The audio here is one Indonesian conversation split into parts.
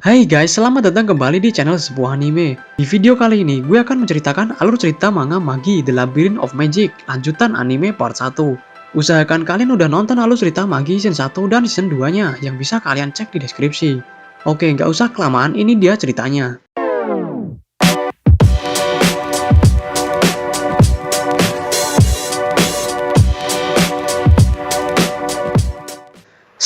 Hai guys, selamat datang kembali di channel sebuah anime. Di video kali ini, gue akan menceritakan alur cerita manga Magi The Labyrinth of Magic, lanjutan anime part 1. Usahakan kalian udah nonton alur cerita Magi season 1 dan season 2-nya, yang bisa kalian cek di deskripsi. Oke, nggak usah kelamaan, ini dia ceritanya.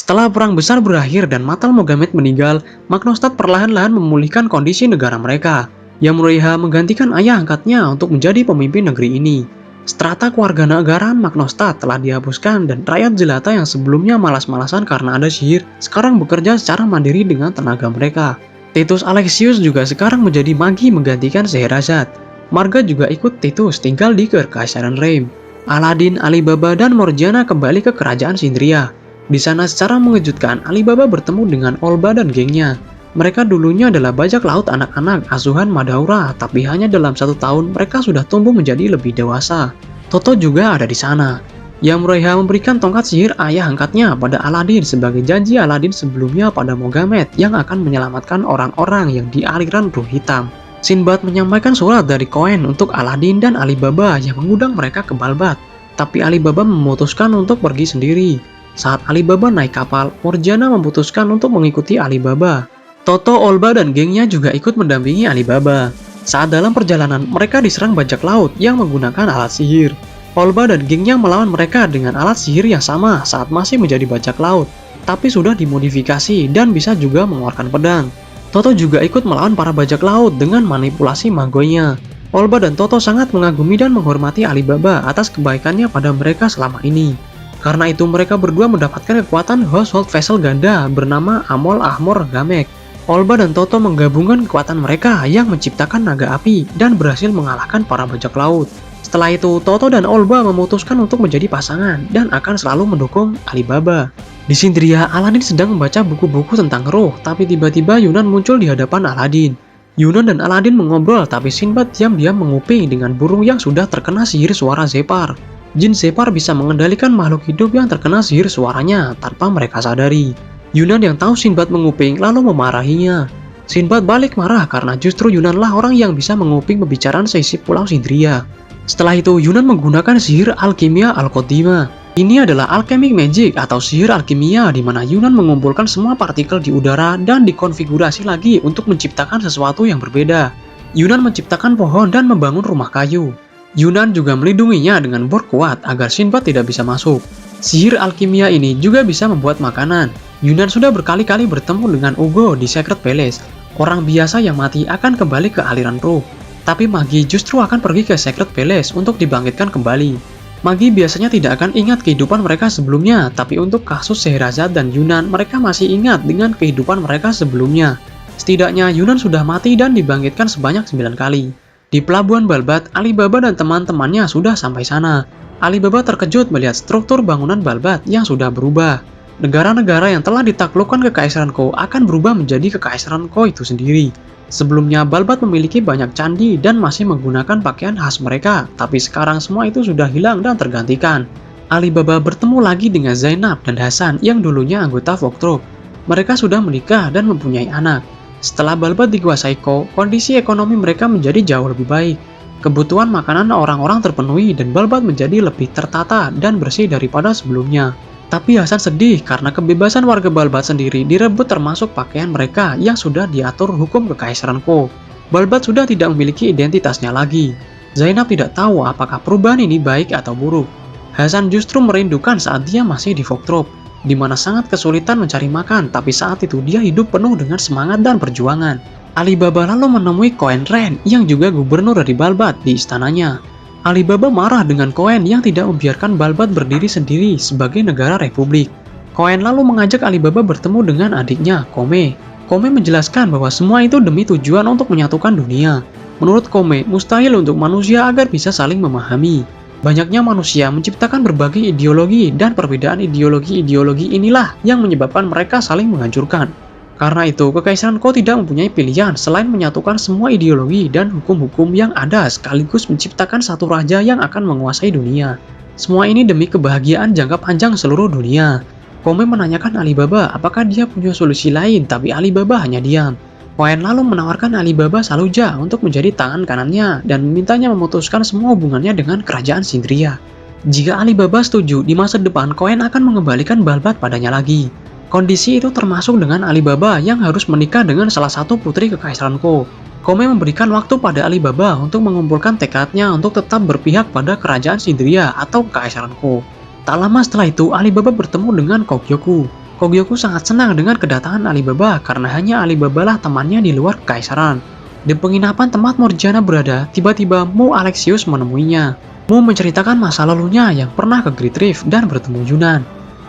Setelah perang besar berakhir dan Matal Mogamed meninggal, Magnostat perlahan-lahan memulihkan kondisi negara mereka. Yamuriha menggantikan ayah angkatnya untuk menjadi pemimpin negeri ini. Strata kewarganegaraan Magnostat telah dihapuskan dan rakyat jelata yang sebelumnya malas-malasan karena ada sihir, sekarang bekerja secara mandiri dengan tenaga mereka. Titus Alexius juga sekarang menjadi magi menggantikan Scheherazade. Marga juga ikut Titus tinggal di Kekaisaran Rame. Aladin, Alibaba, dan Morgiana kembali ke kerajaan Sindria. Di sana secara mengejutkan, Alibaba bertemu dengan Olba dan gengnya. Mereka dulunya adalah bajak laut anak-anak asuhan Madahura, tapi hanya dalam 1 tahun mereka sudah tumbuh menjadi lebih dewasa. Toto juga ada di sana. Yamuriha memberikan tongkat sihir ayah angkatnya pada Aladin sebagai janji Aladin sebelumnya pada Mogamed yang akan menyelamatkan orang-orang yang di aliran ruh hitam. Sinbad menyampaikan surat dari Koen untuk Aladin dan Alibaba yang mengundang mereka ke Balbat, tapi Alibaba memutuskan untuk pergi sendiri. Saat Alibaba naik kapal, Morgiana memutuskan untuk mengikuti Alibaba. Toto, Olba, dan gengnya juga ikut mendampingi Alibaba. Saat dalam perjalanan, mereka diserang bajak laut yang menggunakan alat sihir. Olba dan gengnya melawan mereka dengan alat sihir yang sama saat masih menjadi bajak laut, tapi sudah dimodifikasi dan bisa juga mengeluarkan pedang. Toto juga ikut melawan para bajak laut dengan manipulasi magonya. Olba dan Toto sangat mengagumi dan menghormati Alibaba atas kebaikannya pada mereka selama ini. Karena itu mereka berdua mendapatkan kekuatan household vessel ganda bernama Amol Ahmor Gamek. Olba dan Toto menggabungkan kekuatan mereka yang menciptakan naga api dan berhasil mengalahkan para bajak laut. Setelah itu, Toto dan Olba memutuskan untuk menjadi pasangan dan akan selalu mendukung Alibaba. Di Sindria, Aladin sedang membaca buku-buku tentang roh, tapi tiba-tiba Yunan muncul di hadapan Aladin. Yunan dan Aladin mengobrol, tapi Sinbad diam-diam menguping dengan burung yang sudah terkena sihir suara Zepar. Jin Zepar bisa mengendalikan makhluk hidup yang terkena sihir suaranya tanpa mereka sadari. Yunan yang tahu Sinbad menguping lalu memarahinya. Sinbad balik marah karena justru Yunanlah orang yang bisa menguping pembicaraan seisi pulau Sindria. Setelah itu Yunan menggunakan sihir alkimia Al-Qodima. Ini adalah alchemic magic atau sihir alkimia di mana Yunan mengumpulkan semua partikel di udara dan dikonfigurasi lagi untuk menciptakan sesuatu yang berbeda. Yunan menciptakan pohon dan membangun rumah kayu. Yunan juga melindunginya dengan bor kuat agar Sinbad tidak bisa masuk. Sihir alkimia ini juga bisa membuat makanan. Yunan sudah berkali-kali bertemu dengan Ugo di Secret Palace. Orang biasa yang mati akan kembali ke aliran roh. Tapi Magi justru akan pergi ke Secret Palace untuk dibangkitkan kembali. Magi biasanya tidak akan ingat kehidupan mereka sebelumnya, tapi untuk kasus Scheherazade dan Yunan, mereka masih ingat dengan kehidupan mereka sebelumnya. Setidaknya Yunan sudah mati dan dibangkitkan sebanyak 9 kali. Di pelabuhan Balbat, Alibaba dan teman-temannya sudah sampai sana. Alibaba terkejut melihat struktur bangunan Balbat yang sudah berubah. Negara-negara yang telah ditaklukkan Kekaisaran Ko akan berubah menjadi Kekaisaran Ko itu sendiri. Sebelumnya, Balbat memiliki banyak candi dan masih menggunakan pakaian khas mereka, tapi sekarang semua itu sudah hilang dan tergantikan. Alibaba bertemu lagi dengan Zainab dan Hasan yang dulunya anggota Volktrup. Mereka sudah menikah dan mempunyai anak. Setelah Balbat dikuasai Ko, kondisi ekonomi mereka menjadi jauh lebih baik. Kebutuhan makanan orang-orang terpenuhi dan Balbat menjadi lebih tertata dan bersih daripada sebelumnya. Tapi Hasan sedih karena kebebasan warga Balbat sendiri direbut termasuk pakaian mereka yang sudah diatur hukum Kekaisaran Ko. Balbat sudah tidak memiliki identitasnya lagi. Zainab tidak tahu apakah perubahan ini baik atau buruk. Hasan justru merindukan saat dia masih di Volktrup, di mana sangat kesulitan mencari makan, tapi saat itu dia hidup penuh dengan semangat dan perjuangan. Alibaba lalu menemui Koen Ren yang juga gubernur dari Balbat di istananya. Alibaba marah dengan Koen yang tidak membiarkan Balbat berdiri sendiri sebagai negara republik. Koen lalu mengajak Alibaba bertemu dengan adiknya, Kome. Kome menjelaskan bahwa semua itu demi tujuan untuk menyatukan dunia. Menurut Kome, mustahil untuk manusia agar bisa saling memahami. Banyaknya manusia menciptakan berbagai ideologi dan perbedaan ideologi-ideologi inilah yang menyebabkan mereka saling menghancurkan. Karena itu, Kekaisaran Ko tidak mempunyai pilihan selain menyatukan semua ideologi dan hukum-hukum yang ada sekaligus menciptakan satu raja yang akan menguasai dunia. Semua ini demi kebahagiaan jangka panjang seluruh dunia. Kome menanyakan Alibaba apakah dia punya solusi lain, tapi Alibaba hanya diam. Koen lalu menawarkan Alibaba Saluja untuk menjadi tangan kanannya dan memintanya memutuskan semua hubungannya dengan kerajaan Sindria. Jika Alibaba setuju, di masa depan Koen akan mengembalikan Balbat padanya lagi. Kondisi itu termasuk dengan Alibaba yang harus menikah dengan salah satu putri Kekaisaran Ko. Kome memberikan waktu pada Alibaba untuk mengumpulkan tekadnya untuk tetap berpihak pada kerajaan Sindria atau Kekaisaran Ko. Tak lama setelah itu, Alibaba bertemu dengan Kogyoku. Kogyoku sangat senang dengan kedatangan Alibaba karena hanya Alibaba lah temannya di luar Kekaisaran. Di penginapan tempat Morgiana berada, tiba-tiba Mu Alexius menemuinya. Mu menceritakan masa lalunya yang pernah ke Great Rift dan bertemu Yunan.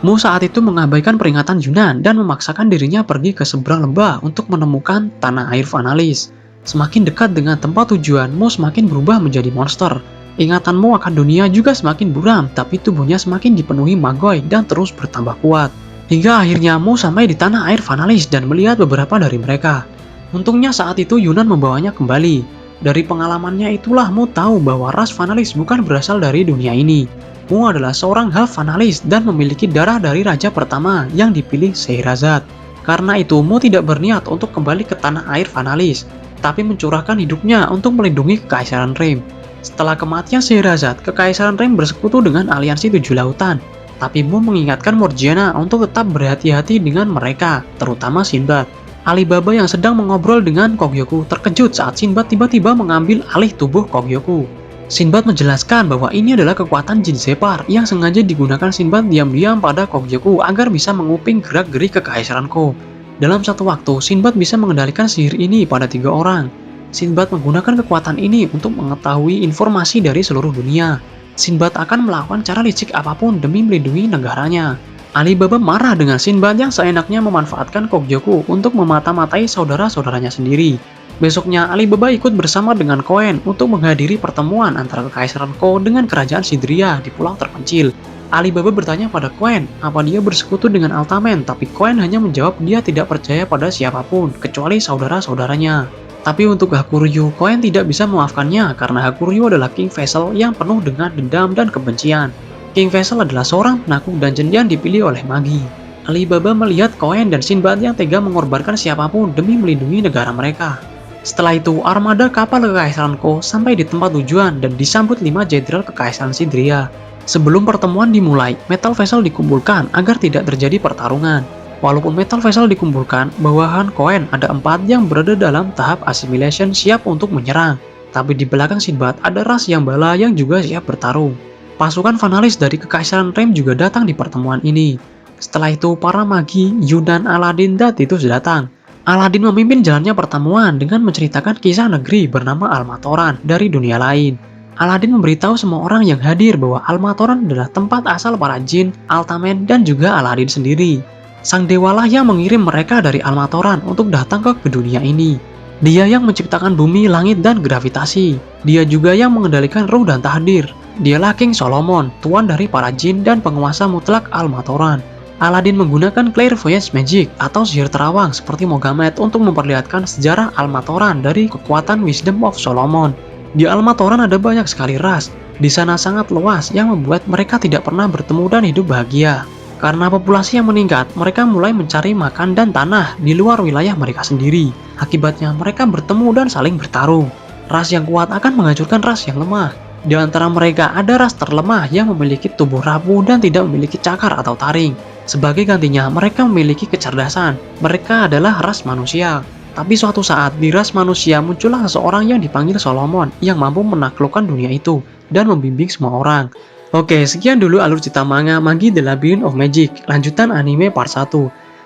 Mu saat itu mengabaikan peringatan Yunan dan memaksakan dirinya pergi ke seberang lembah untuk menemukan tanah air Vanalis. Semakin dekat dengan tempat tujuan, Mu semakin berubah menjadi monster. Ingatan Mu akan dunia juga semakin buram, tapi tubuhnya semakin dipenuhi magoi dan terus bertambah kuat. Hingga akhirnya Mu sampai di tanah air Vanalis dan melihat beberapa dari mereka. Untungnya saat itu Yunan membawanya kembali. Dari pengalamannya itulah Mu tahu bahwa ras Vanalis bukan berasal dari dunia ini. Mu adalah seorang half Vanalis dan memiliki darah dari raja pertama yang dipilih Scheherazade. Karena itu Mu tidak berniat untuk kembali ke tanah air Vanalis, tapi mencurahkan hidupnya untuk melindungi Kekaisaran Rem. Setelah kematian Scheherazade, Kekaisaran Rem bersekutu dengan aliansi tujuh lautan. Tapi Mu mengingatkan Morgiana untuk tetap berhati-hati dengan mereka, terutama Sinbad. Alibaba yang sedang mengobrol dengan Kogyoku terkejut saat Sinbad tiba-tiba mengambil alih tubuh Kogyoku. Sinbad menjelaskan bahwa ini adalah kekuatan Jin Separ yang sengaja digunakan Sinbad diam-diam pada Kogyoku agar bisa menguping gerak-gerik Kekaisaran Ko. Dalam satu waktu, Sinbad bisa mengendalikan sihir ini pada 3 orang. Sinbad menggunakan kekuatan ini untuk mengetahui informasi dari seluruh dunia. Sinbad akan melakukan cara licik apapun demi melindungi negaranya. Alibaba marah dengan Sinbad yang seenaknya memanfaatkan Kogyoku untuk memata-matai saudara-saudaranya sendiri. Besoknya, Alibaba ikut bersama dengan Koen untuk menghadiri pertemuan antara Kekaisaran Ko dengan kerajaan Sidria di pulau terpencil. Alibaba bertanya pada Koen apa dia bersekutu dengan Altamen, tapi Koen hanya menjawab dia tidak percaya pada siapapun, kecuali saudara-saudaranya. Tapi untuk Hakuryu, Koen tidak bisa memaafkannya karena Hakuryu adalah King Vessel yang penuh dengan dendam dan kebencian. King Vessel adalah seorang penakut dan cendian dipilih oleh Magi. Alibaba melihat Koen dan Sinbad yang tega mengorbankan siapapun demi melindungi negara mereka. Setelah itu, armada kapal Kekaisaran Ko sampai di tempat tujuan dan disambut 5 jenderal Kekaisaran Sidria. Sebelum pertemuan dimulai, Metal Vessel dikumpulkan agar tidak terjadi pertarungan. Walaupun Metal Vessel dikumpulkan, bawahan Koen ada 4 yang berada dalam tahap assimilation siap untuk menyerang. Tapi di belakang Sinbad ada ras yang bala yang juga siap bertarung. Pasukan Vanalis dari Kekaisaran Rem juga datang di pertemuan ini. Setelah itu, para Magi, Yunan, Aladin, dan Titus datang. Aladin memimpin jalannya pertemuan dengan menceritakan kisah negeri bernama Almatoran dari dunia lain. Aladin memberitahu semua orang yang hadir bahwa Almatoran adalah tempat asal para jin, Altamen, dan juga Aladin sendiri. Sang dewalah yang mengirim mereka dari Almatoran untuk datang ke dunia ini. Dia yang menciptakan bumi, langit, dan gravitasi. Dia juga yang mengendalikan ruh dan tahdir. Dialah King Solomon, tuan dari para jin dan penguasa mutlak Almatoran. Aladin menggunakan clairvoyance magic atau sihir terawang seperti Mogamet untuk memperlihatkan sejarah Almatoran dari kekuatan Wisdom of Solomon. Di Almatoran ada banyak sekali ras. Di sana sangat luas yang membuat mereka tidak pernah bertemu dan hidup bahagia. Karena populasi yang meningkat, mereka mulai mencari makan dan tanah di luar wilayah mereka sendiri. Akibatnya mereka bertemu dan saling bertarung. Ras yang kuat akan menghancurkan ras yang lemah. Di antara mereka ada ras terlemah yang memiliki tubuh rapuh dan tidak memiliki cakar atau taring. Sebagai gantinya, mereka memiliki kecerdasan. Mereka adalah ras manusia. Tapi suatu saat di ras manusia muncullah seseorang yang dipanggil Solomon yang mampu menaklukkan dunia itu dan membimbing semua orang. Oke, sekian dulu alur cerita manga Magi The Labyrinth of Magic, lanjutan anime part 1.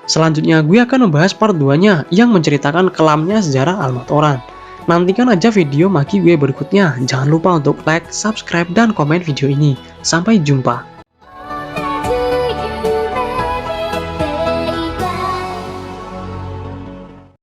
Selanjutnya gue akan membahas part 2-nya yang menceritakan kelamnya sejarah Almatoran. Nantikan aja video Magi gue berikutnya. Jangan lupa untuk like, subscribe, dan komen video ini. Sampai jumpa.